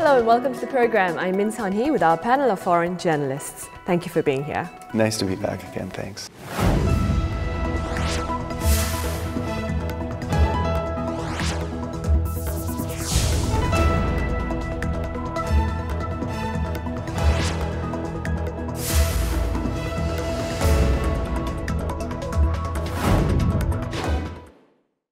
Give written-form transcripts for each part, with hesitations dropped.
Hello and welcome to the program. I'm Min San-hee with our panel of foreign journalists. Thank you for being here. Nice to be back again, thanks.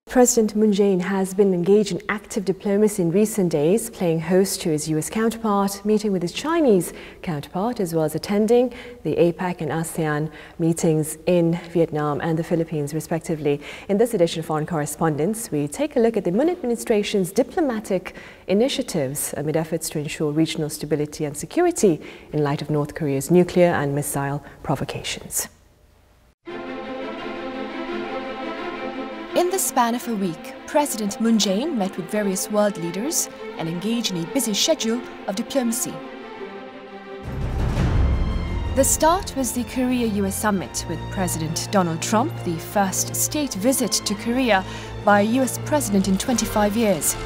President Moon Jae-in has been engaged in active diplomacy in recent days, playing host to his US counterpart, meeting with his Chinese counterpart, as well as attending the APEC and ASEAN meetings in Vietnam and the Philippines, respectively. In this edition of Foreign Correspondents, we take a look at the Moon administration's diplomatic initiatives amid efforts to ensure regional stability and security in light of North Korea's nuclear and missile provocations. In the span of a week, President Moon Jae-in met with various world leaders and engaged in a busy schedule of diplomacy. The start was the Korea-U.S.Summit with President Donald Trump, the first state visit to Korea by a U.S. president in 25 years.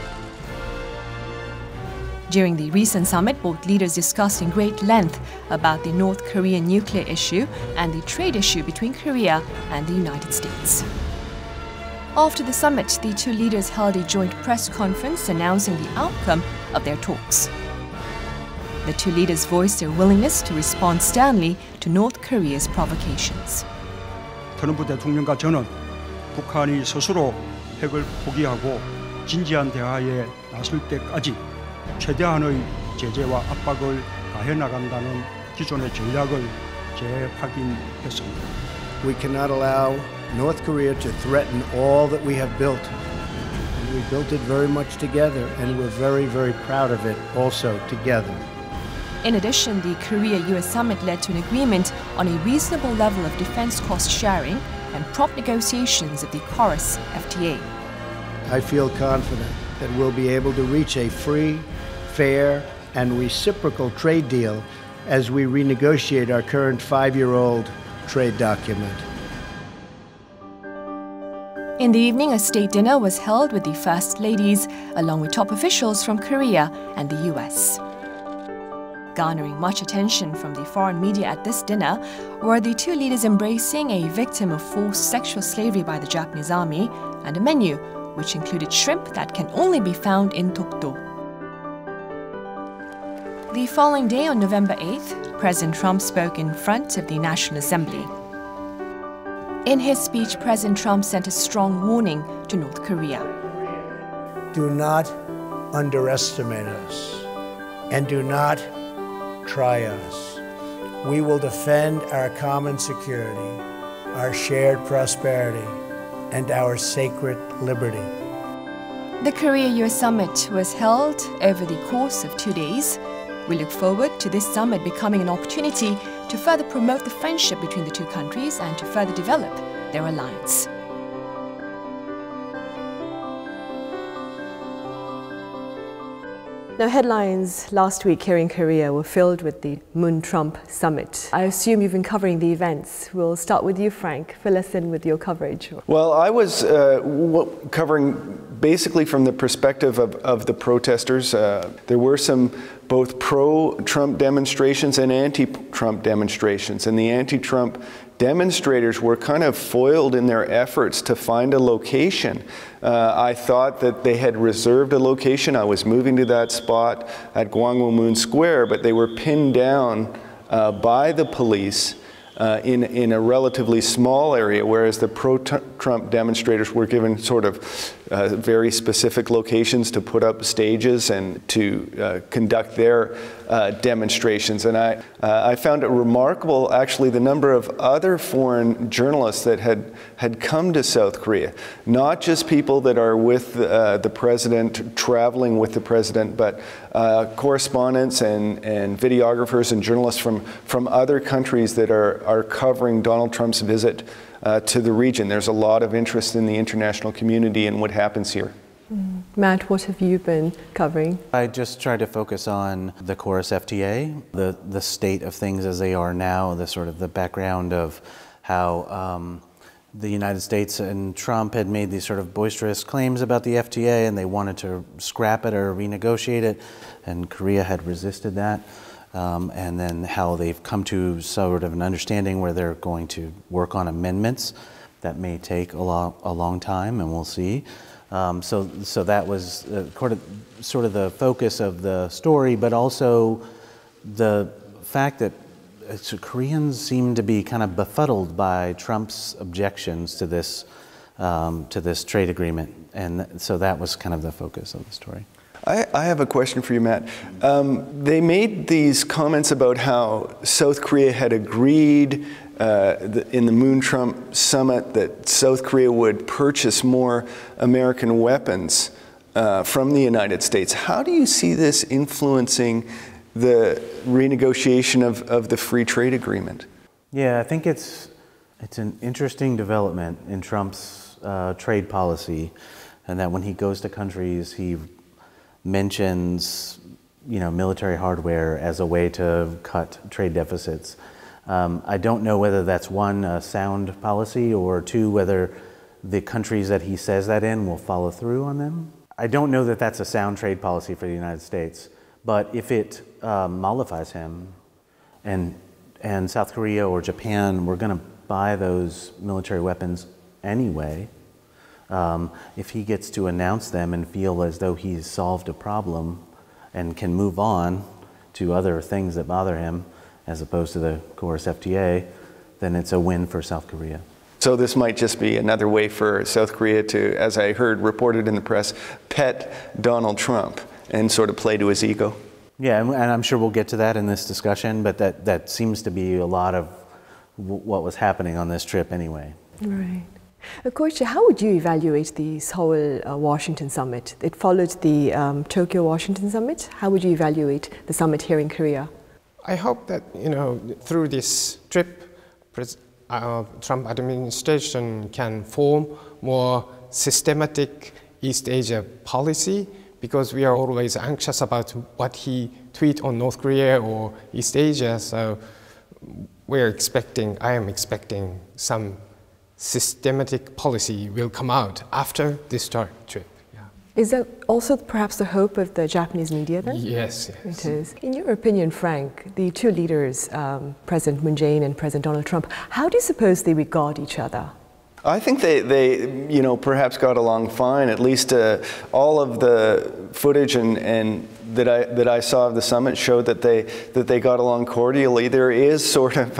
During the recent summit, both leaders discussed in great length about the North Korean nuclear issue and the trade issue between Korea and the United States. After the summit, the two leaders held a joint press conference announcing the outcome of their talks. The two leaders voiced their willingness to respond sternly to North Korea's provocations. 트럼프 대통령과 저는 북한이 스스로 핵을 포기하고 진지한 대화에 나설 때까지 최대한의 제재와 압박을 가해 나간다는 기존의 전략을 재확인했습니다. We cannot allow North Korea to threaten all that we have built. And we built it very much together, and we're very, very proud of it also together. In addition, the Korea-U.S.Summit led to an agreement on a reasonable level of defense cost sharing and prompt negotiations of the Correspondents FTA. I feel confident that we'll be able to reach a free, fair, and reciprocal trade deal as we renegotiate our current 5-year-old trade document. In the evening, a state dinner was held with the First Ladies, along with top officials from Korea and the US. Garnering much attention from the foreign media at this dinner were the two leaders embracing a victim of forced sexual slavery by the Japanese army and a menu which included shrimp that can only be found in Dokdo. The following day, on November 8th, President Trump spoke in front of the National Assembly. In his speech, President Trump sent a strong warning to North Korea. Do not underestimate us, and do not try us. We will defend our common security, our shared prosperity, and our sacred liberty. The Korea-U.S. Summit was held over the course of 2 days. We look forward to this summit becoming an opportunity to further promote the friendship between the two countries and to further develop their alliance. Now, headlines last week here in Korea were filled with the Moon-Trump summit. I assume you've been covering the events. We'll start with you, Frank. Fill us in with your coverage. Well, I was covering basically from the perspective of the protesters. There were some both pro-Trump demonstrations and anti-Trump demonstrations, and the anti-Trump demonstrators were kind of foiled in their efforts to find a location. I thought that they had reserved a location. I was moving to that spot at Gwanghwamun Square, but they were pinned down by the police in a relatively small area, whereas the pro-Trump demonstrators were given sort of very specific locations to put up stages and to conduct their demonstrations. And I found it remarkable, actually, the number of other foreign journalists that had come to South Korea. Not just people that are with the president, traveling with the president, but correspondents and videographers and journalists from other countries that are covering Donald Trump's visit to the region. There's a lot of interest in the international community and what happens here. Matt, what have you been covering? I just tried to focus on the Chorus FTA, the state of things as they are now, the sort of the background of how the United States and Trump had made these sort of boisterous claims about the FTA, and they wanted to scrap it or renegotiate it, and Korea had resisted that. And then how they've come to sort of an understanding where they're going to work on amendments that may take a long time, and we'll see. So that was sort of the focus of the story, but also the fact that Koreans seem to be kind of befuddled by Trump's objections to this trade agreement, and so that was kind of the focus of the story. I have a question for you, Matt. They made these comments about how South Korea had agreed in the Moon-Trump summit that South Korea would purchase more American weapons from the United States. How do you see this influencing the renegotiation of the free trade agreement? Yeah, I think it's an interesting development in Trump's trade policy, and that when he goes to countries, he mentions, military hardware as a way to cut trade deficits. I don't know whether that's one, a sound policy, or two, whether the countries that he says that in will follow through on them. I don't know that that's a sound trade policy for the United States, but if it mollifies him and South Korea or Japan were going to buy those military weapons anyway, if he gets to announce them and feel as though he's solved a problem and can move on to other things that bother him, as opposed to the Course FTA, then it's a win for South Korea. So this might just be another way for South Korea to, as I heard reported in the press, pet Donald Trump and sort of play to his ego. Yeah, and I'm sure we'll get to that in this discussion, but that seems to be a lot of what was happening on this trip anyway. Right. Koichi, how would you evaluate the Seoul-Washington summit? It followed the Tokyo-Washington summit. How would you evaluate the summit here in Korea? I hope that, through this trip, Trump administration can form more systematic East Asia policy, because we are always anxious about what he tweet on North Korea or East Asia. So I am expecting some systematic policy will come out after this trip. Yeah. Is that also perhaps the hope of the Japanese media then? Yes. It is. In your opinion, Frank, the two leaders, President Moon Jae-in and President Donald Trump, how do you suppose they regard each other? I think they perhaps got along fine. At least all of the footage and that I saw of the summit showed that they got along cordially. There is sort of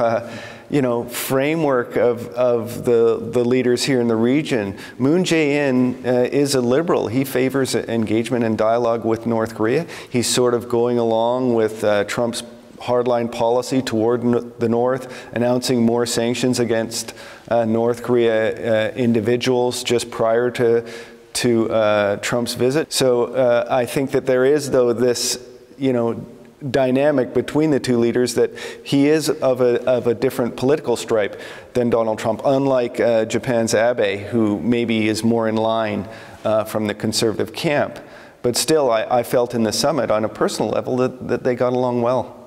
framework of the leaders here in the region. Moon Jae-in is a liberal. He favors engagement and dialogue with North Korea. He's sort of going along with Trump's hardline policy toward the North, announcing more sanctions against North Korea individuals just prior to Trump's visit. So I think that there is, though, this dynamic between the two leaders, that he is of a different political stripe than Donald Trump, unlike Japan's Abe, who maybe is more in line from the conservative camp. But still, I felt in the summit, on a personal level, that they got along well.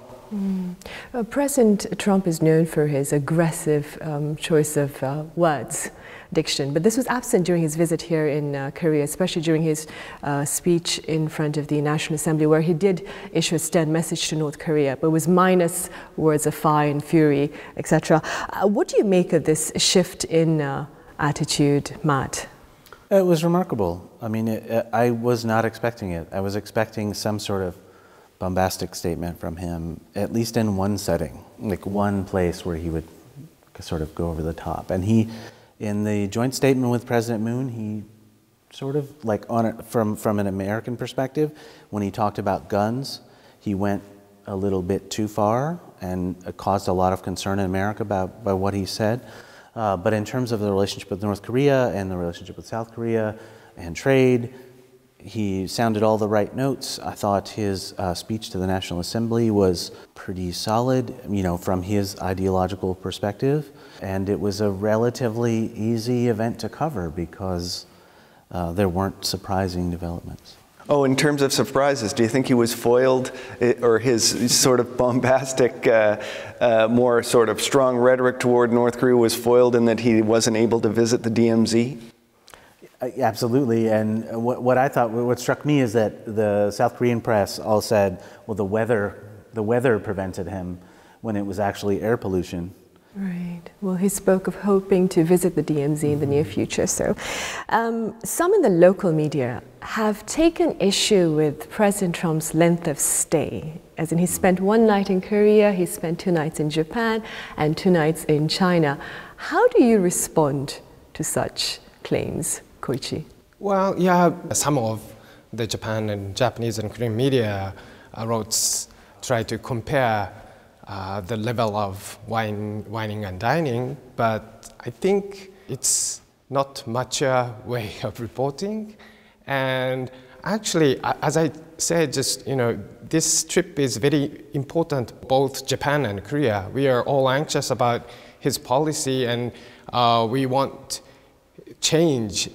President Trump is known for his aggressive choice of words, diction, but this was absent during his visit here in Korea, especially during his speech in front of the National Assembly, where he did issue a stern message to North Korea, but was minus words of fire and fury, etc. What do you make of this shift in attitude, Matt? It was remarkable. I mean, I was not expecting it. I was expecting some sort of bombastic statement from him, at least in one setting, like one place where he would sort of go over the top. And he, in the joint statement with President Moon, he sort of, like from an American perspective, when he talked about guns, he went a little bit too far and caused a lot of concern in America by what he said. But in terms of the relationship with North Korea and the relationship with South Korea and trade, he sounded all the right notes. I thought his speech to the National Assembly was pretty solid, from his ideological perspective. And it was a relatively easy event to cover because there weren't surprising developments. Oh, in terms of surprises, do you think he was foiled, or his sort of bombastic, more sort of strong rhetoric toward North Korea was foiled in that he wasn't able to visit the DMZ? Absolutely, and what struck me is that the South Korean press all said, well, the weather prevented him, when it was actually air pollution. Right. Well, he spoke of hoping to visit the DMZ in the near future. So, some in the local media have taken issue with President Trump's length of stay. As in, he spent one night in Korea, he spent 2 nights in Japan, and 2 nights in China. How do you respond to such claims, Koichi? Well, yeah, some of the Japan and Japanese and Korean media wrote try to compare the level of wining and dining, but I think it's not much a way of reporting. And actually, as I said, just, this trip is very important, both Japan and Korea. We are all anxious about his policy, and we want change,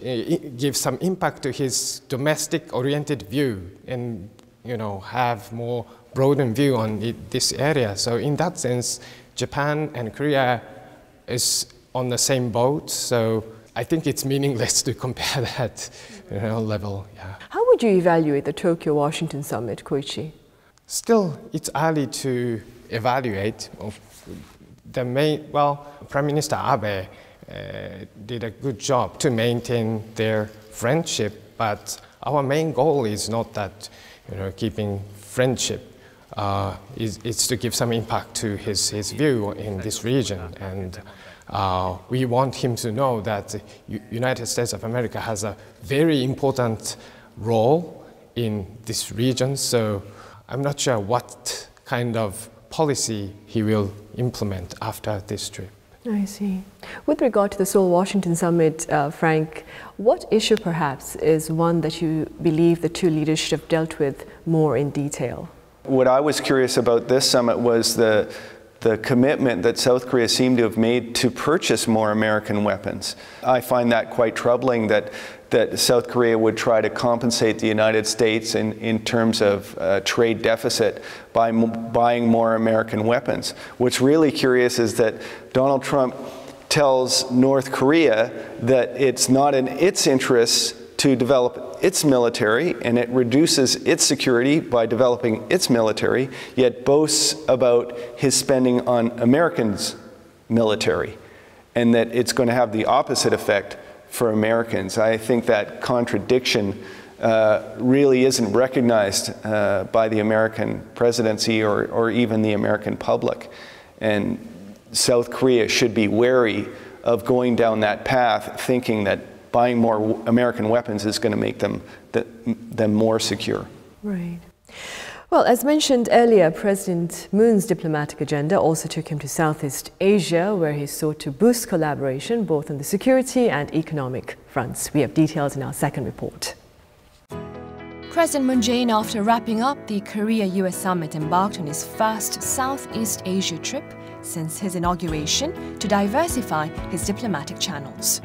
give some impact to his domestic-oriented view, and have more broadened view on this area. So in that sense, Japan and Korea is on the same boat. So I think it's meaningless to compare that level. Yeah. How would you evaluate the Tokyo-Washington summit, Koichi? Still, it's early to evaluate. Prime Minister Abe did a good job to maintain their friendship, but our main goal is not that, keeping friendship. It's to give some impact to his view in this region, and we want him to know that the United States of America has a very important role in this region. So I'm not sure what kind of policy he will implement after this trip. I see. With regard to the Seoul-Washington summit, Frank, what issue perhaps is one that you believe the two leaders should have dealt with more in detail? What I was curious about this summit was the commitment that South Korea seemed to have made to purchase more American weapons. I find that quite troubling that South Korea would try to compensate the United States in terms of trade deficit by buying more American weapons. What's really curious is that Donald Trump tells North Korea that it's not in its interests to develop its military, and it reduces its security by developing its military, yet boasts about his spending on Americans' military, and that it's going to have the opposite effect for Americans. I think that contradiction really isn't recognized by the American presidency or even the American public. And South Korea should be wary of going down that path, thinking that buying more American weapons is going to make them more secure. Right. Well, as mentioned earlier, President Moon's diplomatic agenda also took him to Southeast Asia, where he sought to boost collaboration both on the security and economic fronts. We have details in our second report. President Moon Jae-in, after wrapping up the Korea-U.S.Summit, embarked on his first Southeast Asia trip since his inauguration to diversify his diplomatic channels.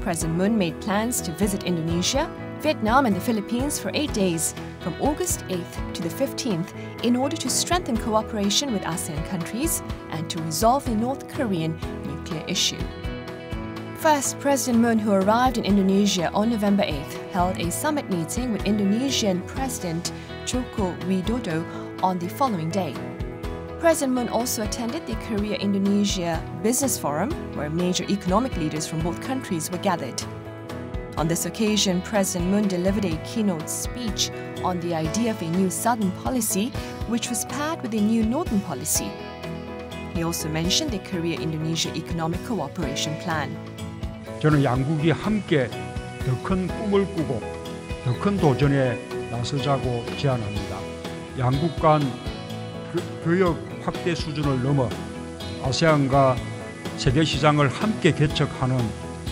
President Moon made plans to visit Indonesia, Vietnam and the Philippines for 8 days from August 8th to the 15th in order to strengthen cooperation with ASEAN countries and to resolve the North Korean nuclear issue. First, President Moon, who arrived in Indonesia on November 8th, held a summit meeting with Indonesian President Joko Widodo on the following day. President Moon also attended the Korea-Indonesia Business Forum, where major economic leaders from both countries were gathered. On this occasion, President Moon delivered a keynote speech on the idea of a new Southern policy, which was paired with a new Northern policy. He also mentioned the Korea-Indonesia Economic Cooperation Plan. 저는 양국이 함께 더 큰 꿈을 꾸고 더 큰 도전에 나서자고 제안합니다. 양국 간 교역 확대 수준을 넘어 아세안과 세계 시장을 함께 개척하는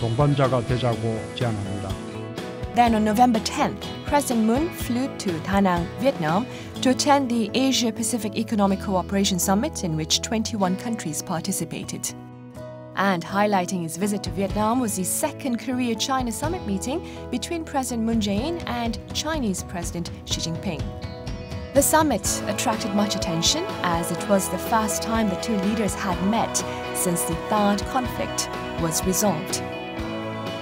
동반자가 되자고 제안합니다. Then on November 10th, President Moon flew to Da Nang, Vietnam, to attend the Asia-Pacific Economic Cooperation Summit, in which 21 countries participated. And highlighting his visit to Vietnam was the second Korea-China summit meeting between President Moon Jae-in and Chinese President Xi Jinping. The summit attracted much attention as it was the first time the two leaders had met since the Third conflict was resolved.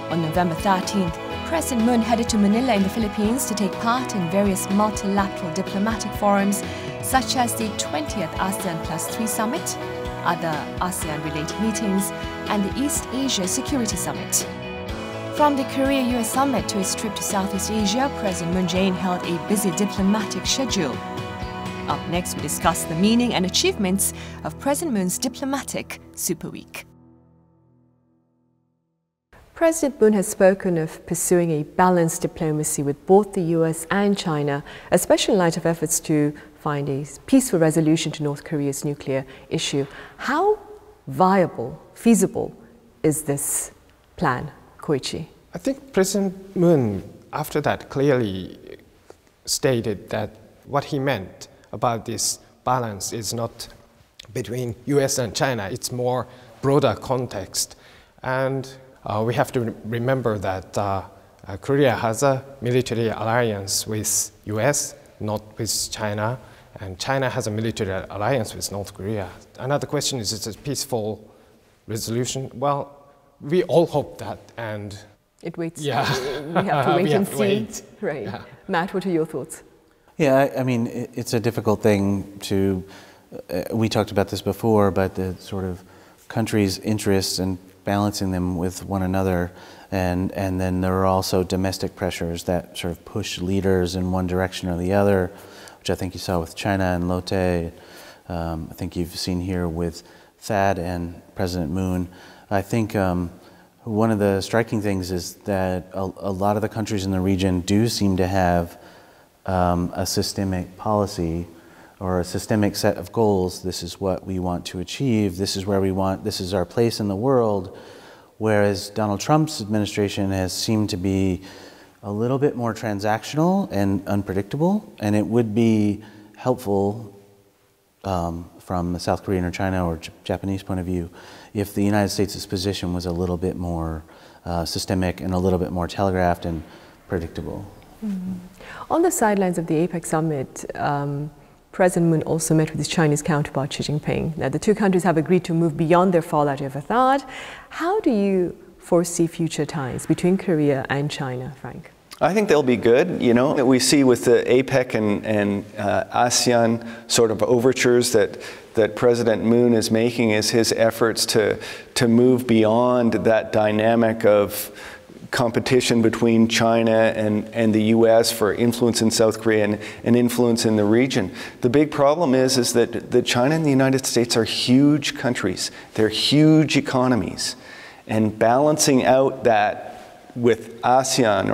On November 13th, President Moon headed to Manila in the Philippines to take part in various multilateral diplomatic forums such as the 20th ASEAN Plus 3 Summit, other ASEAN-related meetings, and the East Asia Security Summit. From the Korea-U.S.Summit to his trip to Southeast Asia, President Moon Jae-in held a busy diplomatic schedule. Up next, we discuss the meaning and achievements of President Moon's diplomatic Superweek. President Moon has spoken of pursuing a balanced diplomacy with both the US and China, especially in light of efforts to find a peaceful resolution to North Korea's nuclear issue. How viable, feasible is this plan, Koichi? I think President Moon, after that, clearly stated that what he meant about this balance is not between US and China, it's more broader context. And we have to remember that Korea has a military alliance with US, not with China, and China has a military alliance with North Korea. Another question is it a peaceful resolution? Well, we all hope that, and it waits. Yeah. We have to wait and see. Wait. Right. Yeah. Matt, what are your thoughts? Yeah, I mean, it's a difficult thing to, we talked about this before, but the sort of countries' interests and balancing them with one another, and then there are also domestic pressures that sort of push leaders in one direction or the other, which I think you saw with China and Lotte. I think you've seen here with THAAD and President Moon. I think one of the striking things is that a lot of the countries in the region do seem to have a systemic policy or a systemic set of goals. This is what we want to achieve. This is where we want, this is our place in the world. Whereas Donald Trump's administration has seemed to be a little bit more transactional and unpredictable. And it would be helpful from the South Korean or China or Japanese point of view if the United States' position was a little bit more systemic and a little bit more telegraphed and predictable. Mm-hmm. On the sidelines of the APEC summit, President Moon also met with his Chinese counterpart Xi Jinping. Now, the two countries have agreed to move beyond their fallout over THAAD. How do you foresee future ties between Korea and China, Frank? I think they'll be good. You know, we see with the APEC and ASEAN sort of overtures that President Moon is making is his efforts to move beyond that dynamic of competition between China and the US for influence in South Korea and influence in the region. The big problem is that China and the United States are huge countries. They're huge economies. And balancing out that with ASEAN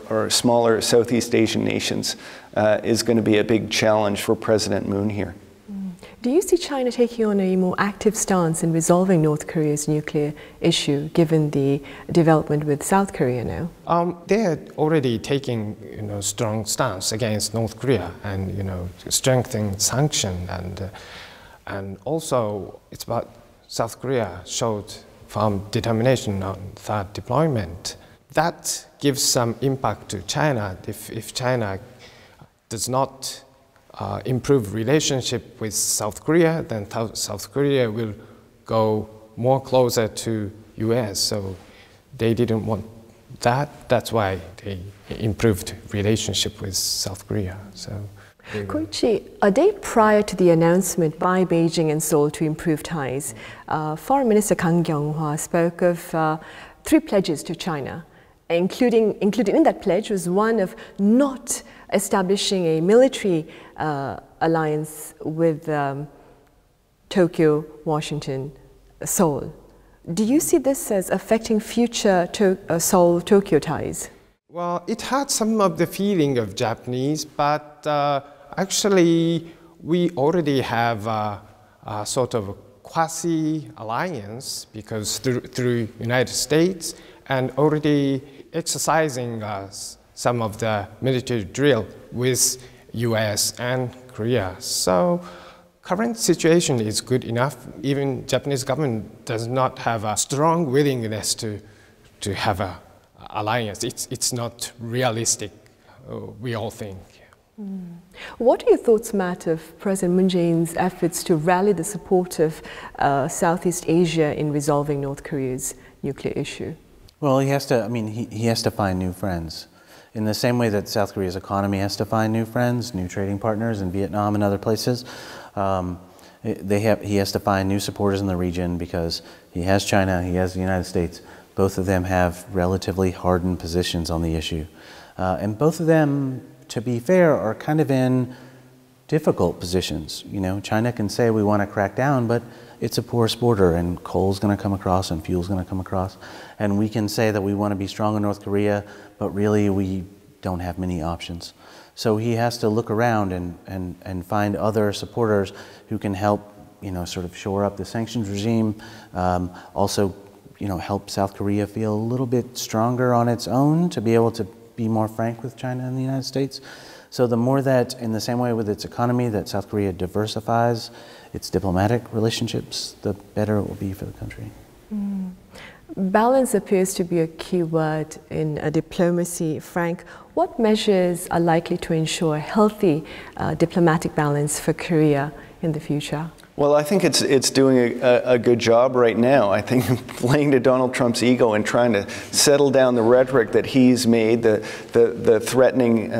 or smaller Southeast Asian nations is going to be a big challenge for President Moon here. Do you see China taking on a more active stance in resolving North Korea's nuclear issue, given the development with South Korea now? They are already taking, strong stance against North Korea and, strengthening sanctions, and also it's about South Korea showed firm determination on THAAD deployment. That gives some impact to China. If China does not improve relationship with South Korea, then South Korea will go more closer to US. So they didn't want that. That's why they improved relationship with South Korea. So Koichi, a day prior to the announcement by Beijing and Seoul to improve ties, Foreign Minister Kang Kyung-hwa spoke of 3 pledges to China. Including in that pledge was one of not establishing a military alliance with Tokyo, Washington, Seoul. Do you see this as affecting future Seoul-Tokyo ties? Well, it had some of the feeling of Japanese, but actually we already have a sort of quasi-alliance because through United States and already exercising some of the military drill with US and Korea. So current situation is good enough. Even Japanese government does not have a strong willingness to have an alliance. It's not realistic, we all think. What are your thoughts, Matt, of President Moon Jae-in's efforts to rally the support of Southeast Asia in resolving North Korea's nuclear issue? Well, he has to, I mean, he has to find new friends. In the same way that South Korea's economy has to find new friends, new trading partners in Vietnam and other places, he has to find new supporters in the region because he has China, he has the United States. Both of them have relatively hardened positions on the issue. And both of them, to be fair, are kind of in difficult positions. You know, China can say we want to crack down, but it's a porous border and coal's going to come across and fuel's going to come across. And we can say that we want to be strong in North Korea, but really we don't have many options. So he has to look around and find other supporters who can help, you know, sort of shore up the sanctions regime, also, you know, help South Korea feel a little bit stronger on its own to be able to be more frank with China and the United States. So the more that, in the same way with its economy, that South Korea diversifies its diplomatic relationships, the better it will be for the country. Balance appears to be a key word in diplomacy. Frank, what measures are likely to ensure a healthy diplomatic balance for Korea in the future? Well, I think it's doing a good job right now. I think playing to Donald Trump's ego and trying to settle down the rhetoric that he's made, the threatening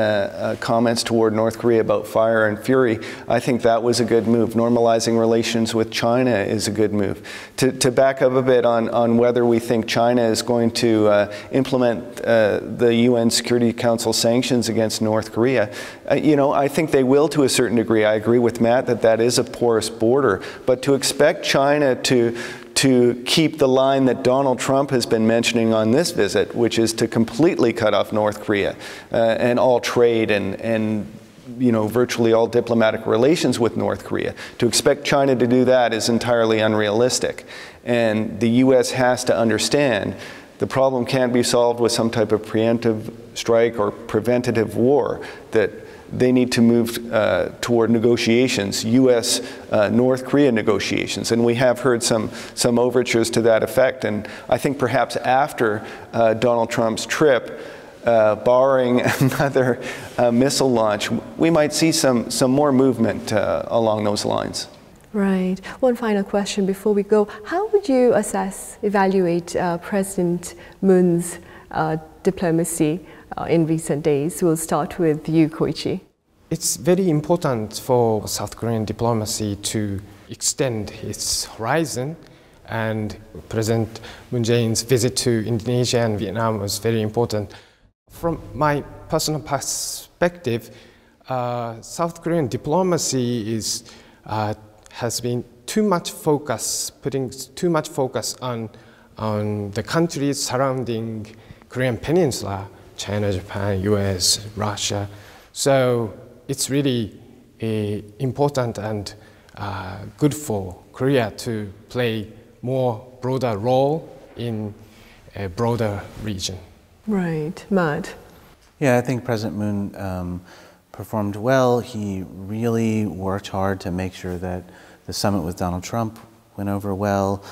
comments toward North Korea about fire and fury, I think that was a good move. Normalizing relations with China is a good move. To back up a bit on whether we think China is going to implement the UN Security Council sanctions against North Korea, you know, I think they will to a certain degree. I agree with Matt that that is a porous border. But to expect China to keep the line that Donald Trump has been mentioning on this visit, which is to completely cut off North Korea and all trade and you know, virtually all diplomatic relations with North Korea, to expect China to do that is entirely unrealistic. And the U.S. has to understand the problem can't be solved with some type of preemptive strike or preventative war, that they need to move toward negotiations, U.S.-North Korea negotiations. And we have heard some overtures to that effect. And I think perhaps after Donald Trump's trip, barring another missile launch, we might see some more movement along those lines. Right. One final question before we go. How would you evaluate President Moon's diplomacy in recent days? We'll start with you, Koichi. It's very important for South Korean diplomacy to extend its horizon, and President Moon Jae-in's visit to Indonesia and Vietnam was very important. From my personal perspective, South Korean diplomacy has been putting too much focus on the countries surrounding Korean Peninsula, China, Japan, US, Russia. So it's really important and good for Korea to play more broader role in a broader region. Right. Matt? Yeah, I think President Moon performed well. He really worked hard to make sure that the summit with Donald Trump went over well,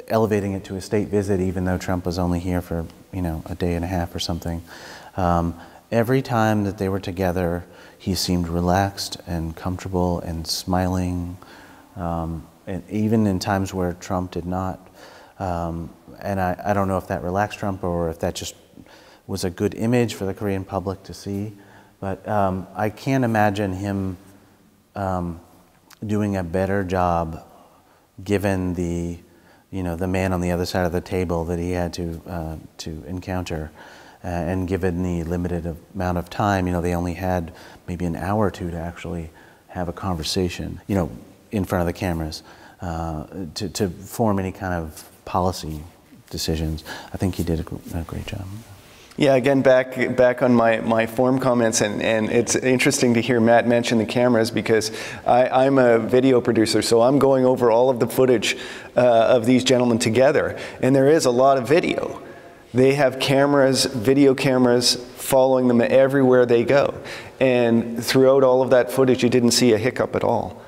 elevating it to a state visit even though Trump was only here for, you know, a day and a half or something. Every time that they were together, he seemed relaxed and comfortable and smiling, and even in times where Trump did not. And I don't know if that relaxed Trump or if that just was a good image for the Korean public to see. But I can't imagine him doing a better job given the, you know, the man on the other side of the table that he had to encounter. And given the limited amount of time, you know, they only had maybe an hour or two to actually have a conversation, you know, in front of the cameras, to form any kind of policy decisions. I think he did a great job. Yeah, again, back on my form comments, and it's interesting to hear Matt mention the cameras because I'm a video producer, so I'm going over all of the footage of these gentlemen together, and there is a lot of video. They have cameras, video cameras, following them everywhere they go. And throughout all of that footage, you didn't see a hiccup at all.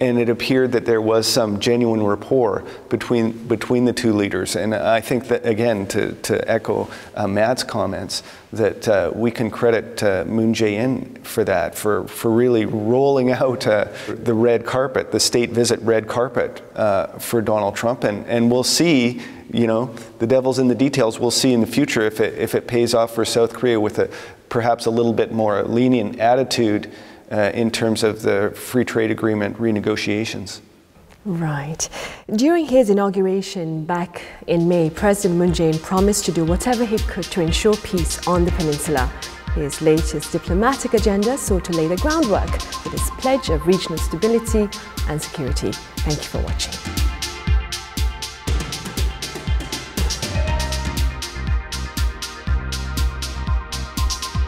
and it appeared that there was some genuine rapport between the two leaders. And I think that, again, to echo Matt's comments, that we can credit Moon Jae-in for that, for really rolling out the red carpet, the state visit red carpet for Donald Trump. And we'll see, you know, the devil's in the details. We'll see in the future if it pays off for South Korea with perhaps a little bit more lenient attitude in terms of the free trade agreement renegotiations. Right. During his inauguration back in May, President Moon Jae-in promised to do whatever he could to ensure peace on the peninsula. His latest diplomatic agenda sought to lay the groundwork with his pledge of regional stability and security. Thank you for watching.